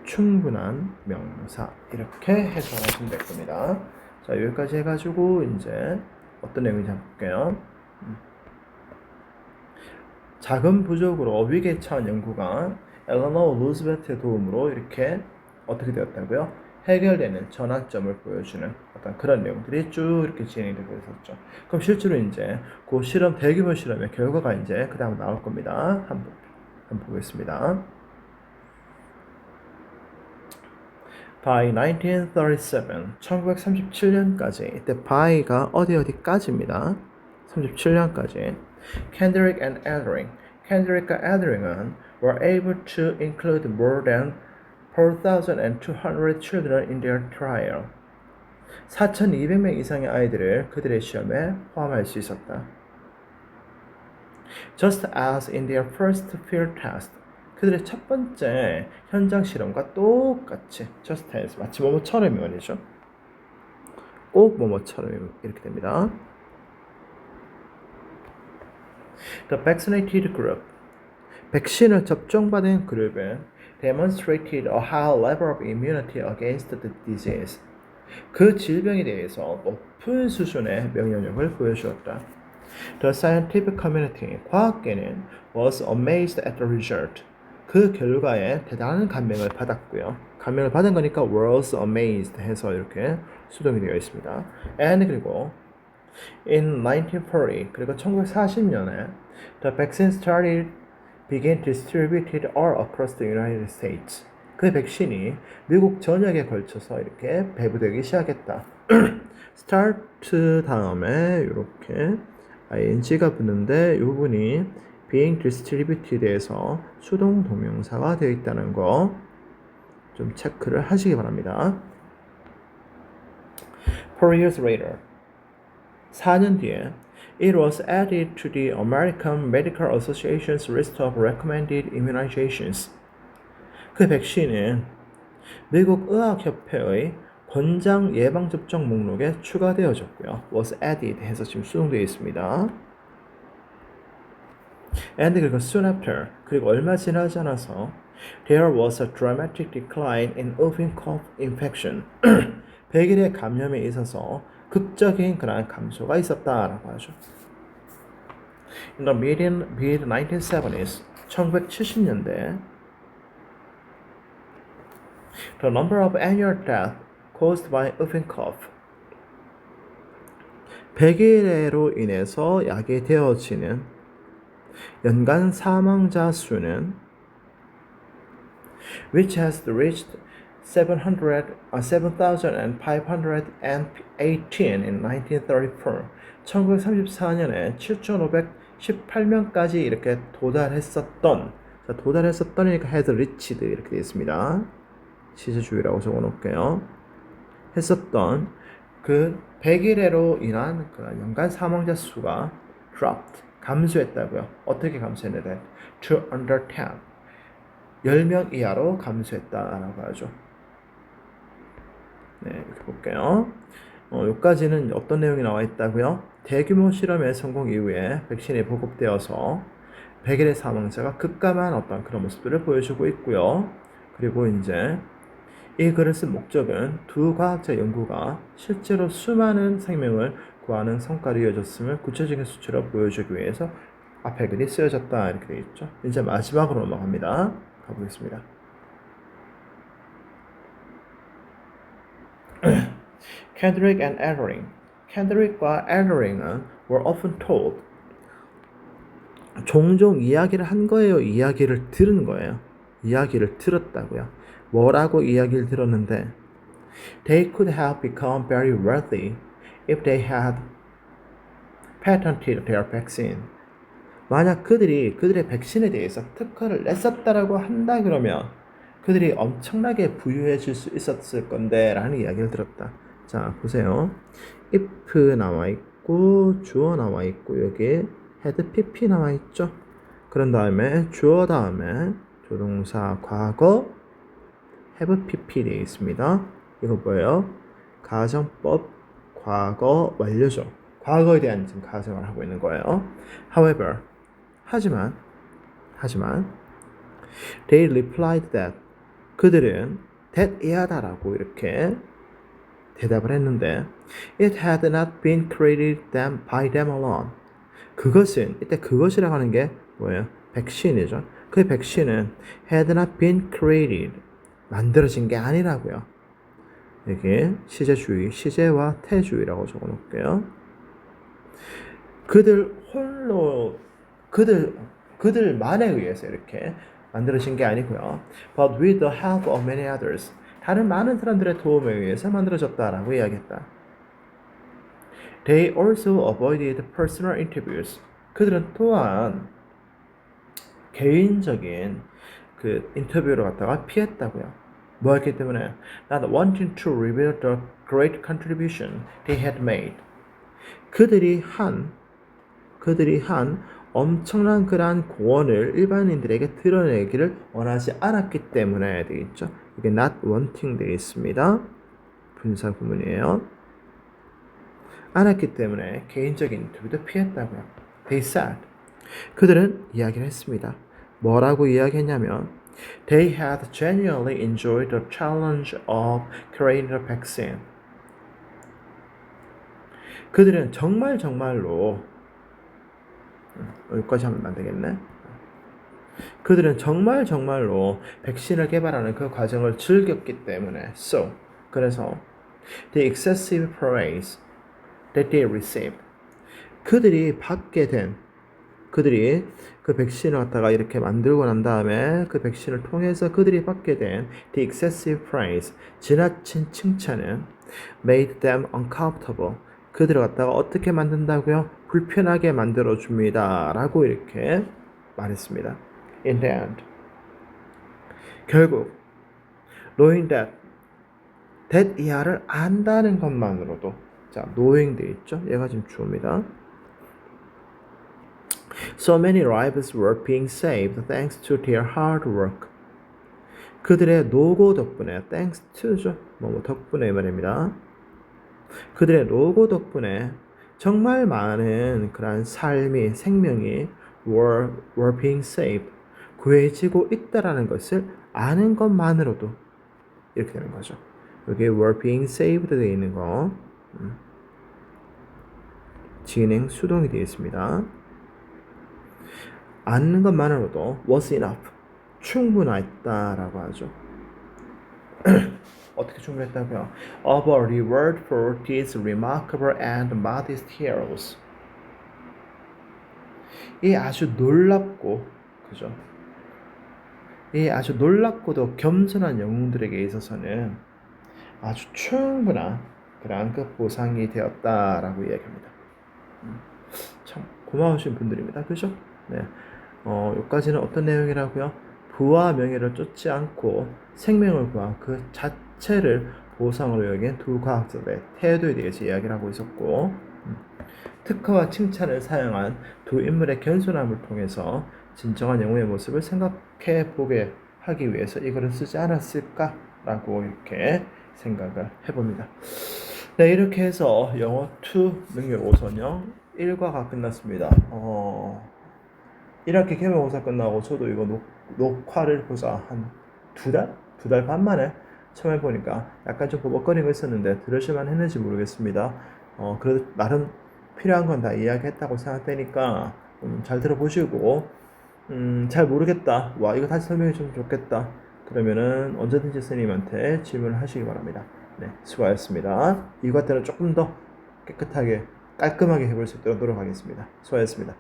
충분한 명사 이렇게 해석하시면 될 겁니다. 자, 여기까지 해가지고 이제 어떤 내용인지 한번 볼게요. 자금 부족으로 위기에 처한 연구가 엘레너 루스벨트의 도움으로 이렇게 어떻게 되었다고요? 해결되는 전환점을 보여주는 어떤 그런 내용들이 쭉 이렇게 진행이 되고 있었죠. 그럼 실제로 이제 그 실험, 대규모 실험의 결과가 이제 그 다음 나올 겁니다. 한번 보겠습니다. By 1937, 1937년까지, 이때 by가 어디까지입니다. 37년까지. Kendrick과 Ethering은 were able to include more than 4,200 children in their trial. 4,200명 이상의 아이들을 그들의 시험에 포함할 수 있었다. Just as in their first field test, 그들의 첫 번째 현장 실험과 똑같이 just as, 마치 뭐뭐처럼이 말이죠. 꼭 뭐뭐처럼 이렇게 됩니다. The vaccinated group, 백신을 접종받은 그룹은 demonstrated a high level of immunity against the disease. 그 질병에 대해서 높은 수준의 면역력을 보여주었다. The scientific community, 과학계는 was amazed at the result. 그 결과에 대단한 감명을 받았고요. 감명을 받은 거니까 was amazed 해서 이렇게 수동이 되어 있습니다. And 그리고 in 1940 그리고 1940년에 the vaccine began distributed all across the United States. 그 백신이 미국 전역에 걸쳐서 이렇게 배부되기 시작했다. start 다음에 이렇게 ing가 붙는데 이 부분이 being distributed에서 수동 동명사가 되어 있다는 거 좀 체크를 하시기 바랍니다. 4 years later 4년 뒤에 it was added to the American Medical Association's list of recommended immunizations. 그 백신은 미국 의학협회의 권장 예방접종 목록에 추가되어졌고요. was added 해서 지금 수동되어 있습니다. And 그리고 soon after, 그리고 얼마 지나지 않아서 there was a dramatic decline in whooping cough infection. 백일의 감염에 있어서 극적인 그런 감소가 있었다라고 하죠. In the mid-1970s, 1970년대, the number of annual deaths caused by whooping cough, 백일해로 인해서 야기되어지는 연간 사망자 수는 which has reached 7,518 in 1934. 1934년에 7,518명까지 이렇게 도달했었던이니까 had reached 이렇게 되어 있습니다. 시제주의라고 적어 놓을게요. 했었던 그 100일에로 인한 그 연간 사망자 수가 dropped, 감소했다고요. 어떻게 감소했는데? to under 10. 10명 이하로 감소했다라고 하죠. 네, 이렇게 볼게요. 여기까지는 어떤 내용이 나와 있다고요? 대규모 실험의 성공 이후에 백신이 보급되어서 100일의 사망자가 급감한 어떤 그런 모습들을 보여주고 있고요. 그리고 이제 이 글을 쓴 목적은 두 과학자 연구가 실제로 수많은 생명을 구하는 성과를 이어졌음을 구체적인 수치로 보여주기 위해서 앞에 글이 쓰여졌다 이렇게 되어 있죠. 이제 마지막으로 넘어갑니다. 가보겠습니다. Kendrick and Elring. Kendrick과 Elring은 were often told. 종종 이야기를 한 거예요. 이야기를 들은 거예요. 이야기를 들었다고요. 뭐라고 이야기를 들었는데 They could have become very wealthy if they had patented their vaccine. 만약 그들이 그들의 백신에 대해서 특허를 냈었다라고 한다 그러면 그들이 엄청나게 부유해질 수 있었을 건데 라는 이야기를 들었다. 자 보세요. if 나와 있고 주어 나와 있고 여기에 had pp 나와 있죠. 그런 다음에 주어 다음에 조동사 과거 have pp 되어 있습니다. 이거 뭐예요? 가정법 과거 완료죠. 과거에 대한 지금 가정을 하고 있는 거예요. However, 하지만 they replied that 그들은 that 이하다라고 이렇게 대답을 했는데 it had not been created by them alone. 그것은 이때 그것이라고 하는 게 뭐예요? 백신이죠. 그 백신은 had not been created 만들어진 게 아니라고요. 여기 시제주의, 시제와 태주의라고 적어 놓을게요. 그들만에 의해서 이렇게 만들어진 게 아니고요. But with the help of many others. 다른 많은 사람들의 도움에 의해서 만들어졌다라고 이야기했다. They also avoided personal interviews. 그들은 또한 개인적인 그 인터뷰를 갖다가 피했다고요. 뭐였기 때문에 not wanting to reveal the great contribution they had made. 그들이 한 엄청난 그러한 공헌을 일반인들에게 드러내기를 원하지 않았기 때문에 되겠죠. 이게 not wanting 되어 있습니다. 분사 구문이에요. 않았기 때문에 개인적인 인터뷰도 피했다고요. They said. 그들은 이야기를 했습니다. 뭐라고 이야기했냐면 They had genuinely enjoyed the challenge of creating a vaccine. 그들은 정말로 여기까지 하면 안 되겠네. 그들은 정말로 백신을 개발하는 그 과정을 즐겼기 때문에 그래서 the excessive praise that they received 그들이 그 백신을 갖다가 이렇게 만들고 난 다음에 그 백신을 통해서 그들이 받게 된 the excessive praise 지나친 칭찬은 made them uncomfortable 그들을 갖다가 어떻게 만든다고요? 불편하게 만들어 줍니다 라고 이렇게 말했습니다. In the end 결국 knowing that 이하를 안다는 것만으로도 자 knowing 돼 있죠? 얘가 지금 주어입니다. So many lives were being saved thanks to their hard work. 그들의 노고 덕분에 thanks to죠. 덕분에 말입니다. 그들의 노고 덕분에 정말 많은 그런 삶이 생명이 were being saved 구해지고 있다라는 것을 아는 것만으로도 이렇게 되는 거죠. 여기 were being saved 되어 있는 거 진행 수동이 되어 있습니다. 아는 것만으로도 was enough 충분했다라고 하죠. 어떻게 충분했다고요? Of a reward for these remarkable and modest heroes. 이 아주 놀랍고 그죠? 이 아주 놀랍고도 겸손한 영웅들에게 있어서는 아주 충분한 그런 그 보상이 되었다라고 이야기합니다. 참 고마우신 분들입니다. 그죠? 네. 여기까지는 어떤 내용이라고요? 부와 명예를 쫓지 않고 생명을 구한 그 자체를 보상으로 여긴 두 과학자의 태도에 대해서 이야기를 하고 있었고 특허와 칭찬을 사용한 두 인물의 겸손함을 통해서 진정한 영웅의 모습을 생각해 보게 하기 위해서 이거를 쓰지 않았을까라고 이렇게 생각을 해봅니다. 네, 이렇게 해서 영어 2 능력 5선형 1과가 끝났습니다. 1학기 개명고사 끝나고 저도 이거 녹화를 보자 한 두 달 반 만에 처음 해보니까 약간 좀 버벅거리고 있었는데 들으실만 했는지 모르겠습니다. 그래도 나름 필요한 건 다 이야기했다고 생각되니까 잘 들어보시고 잘 모르겠다 와 이거 다시 설명해 주면 좋겠다 그러면은 언제든지 선생님한테 질문을 하시기 바랍니다. 네, 수고하셨습니다. 이과 때는 조금 더 깨끗하게 깔끔하게 해볼 수 있도록 노력하겠습니다. 수고하셨습니다.